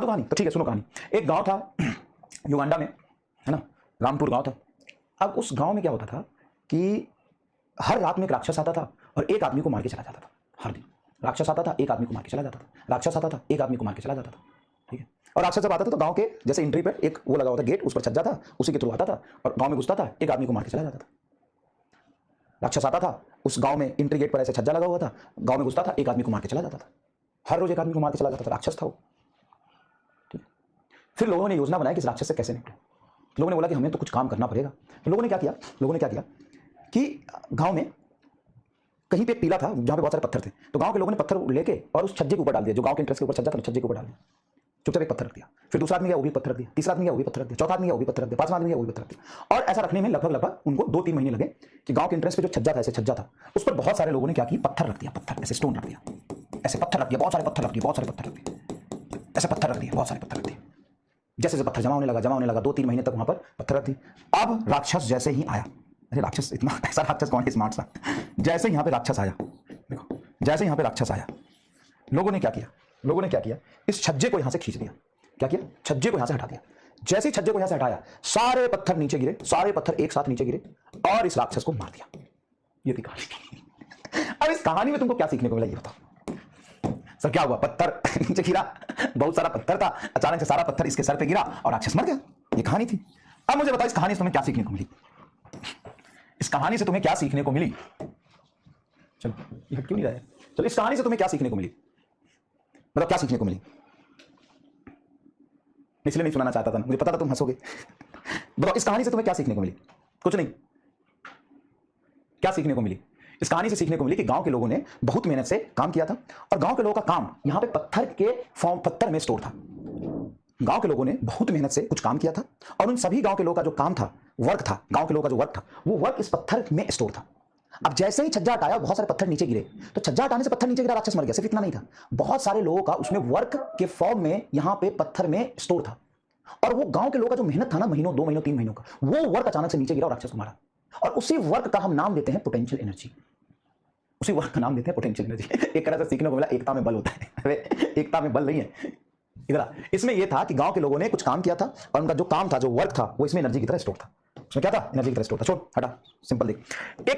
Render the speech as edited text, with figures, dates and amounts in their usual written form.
तो कहानी तो ठीक है, सुनो कहानी। एक गांव था युगांडा में, है ना, रामपुर गांव था। अब उस गांव में क्या होता था कि हर रात में एक राक्षस आता था और एक आदमी को मार के चला जाता था। हर दिन राक्षस आता था, एक आदमी को मार के चला जाता था, राक्षस आता था, एक आदमी को मार के चला जाता था। ठीक है, और राक्षस जब आता था तो गांव के जैसे एंट्री पर एक वो लगा हुआ था गेट, उस पर छज्जा था, उसी के थ्रू आता था और गांव में घुसता था, एक आदमी को मार के चला जाता था। राक्षस आता था, उस गांव में एंट्री गेट पर ऐसे छज्जा लगा हुआ था, गांव में घुसता था, एक आदमी को मार के चला जाता था। हर रोज एक आदमी को मार के चला जाता था, राक्षस था वो। ठीक, फिर लोगों ने योजना बनाई कि इस राक्षस से कैसे निकले। लोगों ने बोला कि हमें तो कुछ काम करना पड़ेगा। तो लोगों ने क्या किया कि गांव में कहीं पे एक टीला था जहां पे बहुत सारे पत्थर थे, तो गांव के लोगों ने पत्थर लेके और उस छज्जे के ऊपर डाल दिया, जो गांव के एंट्रेंस के ऊपर छज्जा था, छज्जे के ऊपर डाल दिया। चुपचाप एक पत्थर रख दिया, फिर दूसरा आदमी गया वो भी पत्थर रख दिया, तीसरा आदमी गया वो भी पत्थर रख दिया, चौथा आदमी गया वो भी पत्थर रख दिया, पांचवा आदमी गया वो भी पत्थर रख दिया। और ऐसा रखने में लगभग उनको 2-3 महीने लगे कि गांव के एंट्रेंस पे जो छज्जा था, ऐसे छज्जा था, उस पर बहुत सारे लोगों ने क्या किया, पत्थर रख दिया, पत्थर ऐसे स्टोन रख दिया, ऐसे पत्थर रख दिया, बहुत सारे पत्थर रख दिए, बहुत सारे पत्थर रख दिए, ऐसे पत्थर रख दिए, बहुत सारे पत्थर रख दिए। जैसे जैसे पत्थर जमा होने लगा 2-3 महीने तक वहां पर पत्थर रख दिए। अब राक्षस जैसे ही आया, अरे राक्षस इतना ऐसा राक्षस कौन है स्मार्ट सा, जैसे यहाँ पे राक्षस आया, देखो जैसे यहाँ पे राक्षस आया, लोगों ने क्या किया, इस छज्जे को यहां से खींच दिया। क्या किया, छज्जे को यहां से हटा दिया। जैसे ही छज्जे को यहां से हटाया, सारे पत्थर नीचे गिरे, सारे पत्थर एक साथ नीचे गिरे और इस राक्षस को मार दिया। ये थी कहानी। अब इस कहानी में तुमको क्या सीखने को मिला, ये बताओ सर। क्या हुआ, पत्थर नीचे गिरा, बहुत सारा पत्थर था, अचानक से सारा पत्थर इसके सर पे गिरा और राक्षस मर गया। ये कहानी थी। अब मुझे बताओ इस कहानी से तुम्हें क्या सीखने को मिली, इस कहानी से तुम्हें क्या सीखने को मिली। चलो ये क्यों नहीं रहा है, चलो इस कहानी से तुम्हें क्या सीखने को मिली, मतलब क्या सीखने को मिली। इसलिए नहीं सुनाना चाहता था, मुझे पता था तुम हंसोगे। बताओ इस कहानी से तुम्हें क्या सीखने को मिली। कुछ नहीं, क्या सीखने को मिली, इस कहानी से सीखने को मिली कि गांव के लोगों ने बहुत मेहनत से काम किया था और गांव के लोगों का काम यहां पे पत्थर के फॉर्म, पत्थर में स्टोर था। गांव के लोगों ने बहुत मेहनत से कुछ काम किया था और उन सभी गांव के लोगों का जो काम था, वर्क था, गांव के लोगों का जो वर्क था, वो वर्क इस पत्थर में स्टोर था। अब जैसे ही छज्जा हटाया, बहुत सारे पत्थर नीचे गिरे, तो छज्जा हटाने से पत्थर नीचे गिरा, राक्षस मर गया। सिर्फ इतना नहीं था, बहुत सारे लोगों का उसमें वर्क के फॉर्म में यहां पे पत्थर में स्टोर था और वो गांव के लोगों का जो मेहनत था ना, महीनों, 2 महीनों, 3 महीनों का, वो वर्क अचानक से नीचे गिरा और राक्षस को मारा। और उसी वर्क का हम नाम देते हैं पोटेंशियल एनर्जी। उसी वर्क का नाम देते हैं पोटेंशियल एनर्जी। एक तरह से सीखने को मिला, एकता में बल होता है। अरे एकता में बल नहीं है, इधर इसमें यह था कि गांव के लोगों ने कुछ काम किया था और उनका जो काम था, जो वर्क था, वो इसमें एनर्जी की तरह स्टोर था। उसमें क्या था, एनर्जी की तरह स्टोर था। छोड़ हटा, सिंपल देख, एक